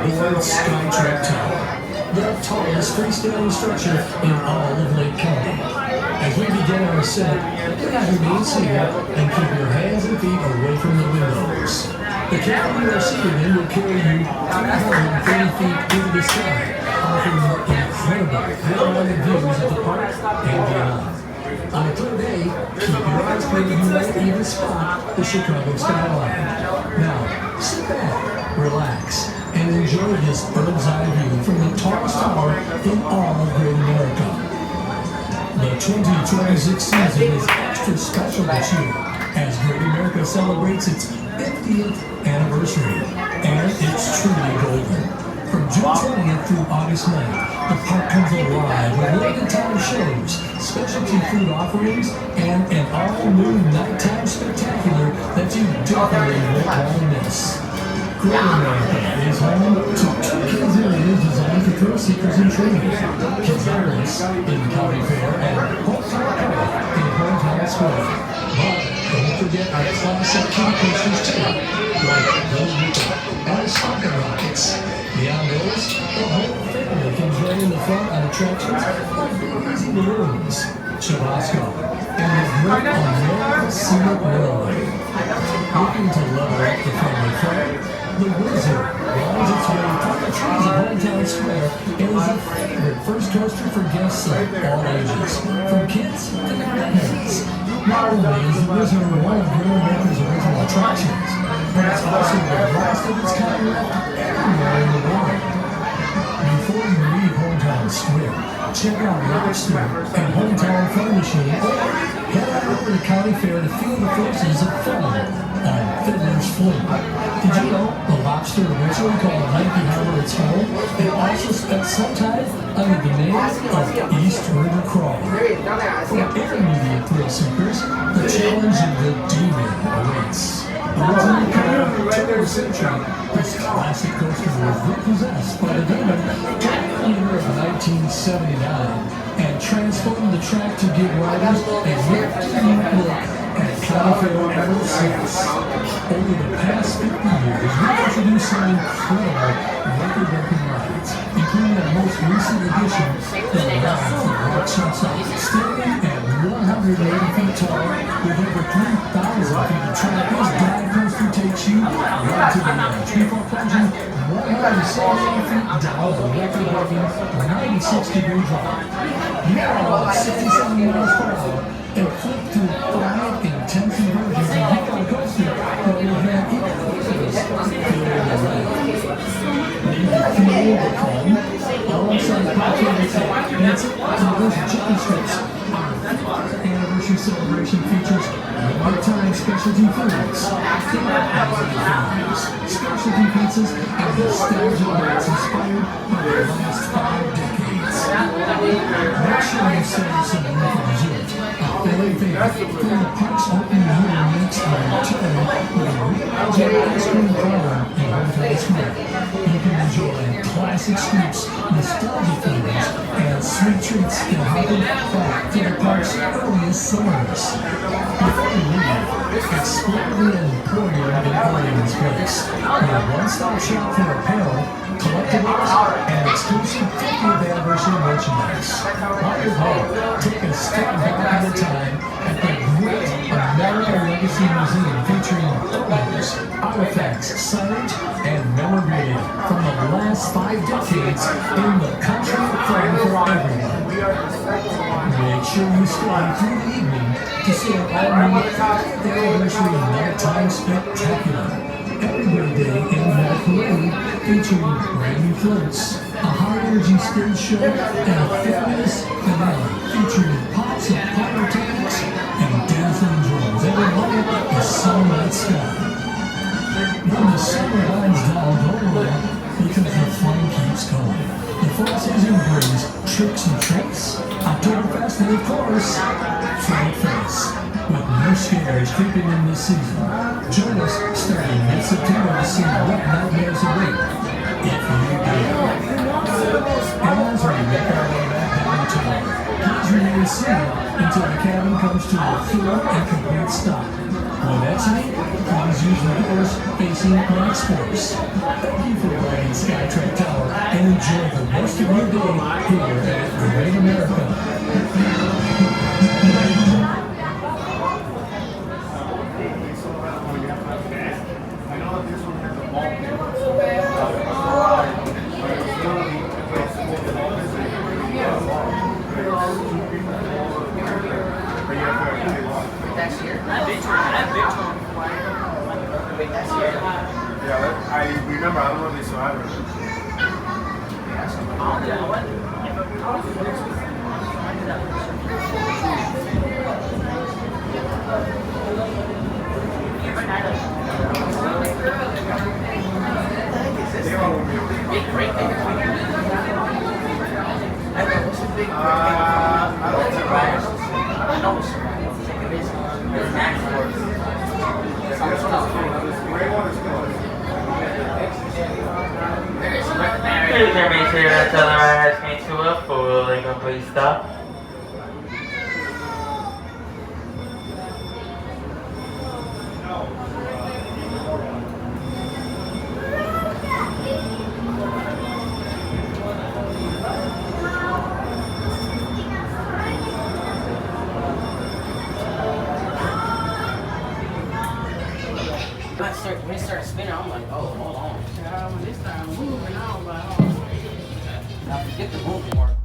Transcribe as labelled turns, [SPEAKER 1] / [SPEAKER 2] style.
[SPEAKER 1] aboard Skyline Tower, the tallest freestanding structure in all of Lake County. As we begin our ascent, please remain seated and keep your hands and feet away from the windows. The cabin you are seated in will carry you 330 feet into the sky, offering incredible panoramic views of the park and beyond. On a clear day, keep your eyes clear and you might even spot the Chicago skyline. Now, sit back, relax, and enjoy this bird's eye view from the tallest tower in all of Great America. The 2026 season is extra special this year as Great America celebrates its 50th anniversary, and it's truly golden. From June 20th through August 9th, the park comes alive with limited time shows, specialty food offerings, and an all-new nighttime spectacular that you definitely won't want to miss. Great America is home to two kids areas designed for thrill seekers in training. Kids Iris in County Fair and Hometown Park in Hometown Square. But don't forget our classic kiddie coasters too, like the Ripper and the Soccer Rockets. Beyond those, the whole family can join in the fun on attractions like Big Easy Balloons, Chabasco, and the Great American Scenic Railway. Looking to level up the family fun? The Wizard winds its way through the trees of Hometown Square and is a favorite first coaster for guests of all ages, from kids to grandparents. Not only is the Wizard one of Great America's original attractions, but it's also the last of its kind left anywhere in the world. Before you leave Hometown Square, check out Lobster and Hometown Fun Machine, or head on over to County Fair to feel the forces of fun on Fiddler's Flight. Did you know the Lobster originally called Nike Harbor its home? It also spent some time under the name of East River Crawl. For intermediate thrill seekers, the challenge of the Demon awaits. Originally called Turbo Century, this classic coaster was repossessed by the Demon during the year of 1979 and transformed the track to give riders a yet-to-unique look at County Fair ever since. Over the past 50 years, we've introduced some incredible record-breaking rides, including our most recent addition, the Ride for Rock Sunset, standing at 180 feet tall with over 3,000 feet of track. This dive coaster takes you right to the edge before plunging 178 feet down the record-breaking 96-degree drop. Now at 67 miles per hour, and flip through 5 intense inversions and hit on a coaster that will have even visitors feel the light. Leave the fuel the fun alongside popular Nancy Television chicken strips. Our 50th anniversary celebration features lifetime specialty foods, specialty pizzas, and nostalgia nights inspired by the last 5 decades. Make sure you save some room for dessert. Very favorite from the park's opening year next return with a reimagined ice cream parlor in Hometown Square. You can enjoy classic scoops, nostalgia flavors, and sweet treats that harken back to the park's earliest summers. Before you leave, explore the Emporium in Orleans Place, your one-stop shop for apparel, collectibles, and exclusive 50th anniversary merchandise. While you're home, take a step back in time at the great American Legacy Museum featuring photos, artifacts, signage, and memorabilia from the last 5 decades in the country of fun for everyone. Make sure you stay through the evening to see our all-new 50th anniversary nighttime spectacular. Every day in that parade featuring brand new floats, a high-energy stage show, and a fabulous finale featuring pops of pyrotechnics and dazzling drones that will light up the summer sky. When the summer winds down, don't worry, because the fun keeps going. The fall season brings tricks and treats, Oktoberfest, and of course, Fright Fest. With no scares creeping in this season, join us starting mid-September to see what nightmares await if you dare. As we make our way back down the tower, please remain seated until the cabin comes to a full and complete stop. When exiting, please use the doors facing Max Force. Thank you for riding Skytrack Tower and enjoy the rest of your day here at Great America.
[SPEAKER 2] That's here.
[SPEAKER 3] Yeah, I remember. I don't know if they still have it.
[SPEAKER 4] Please make sure to tell them I asked me to a full and complete stop.
[SPEAKER 2] When it started spinning, I'm like, oh, hold on.
[SPEAKER 5] When this time moving, I was like, oh.
[SPEAKER 2] I forget the moving part.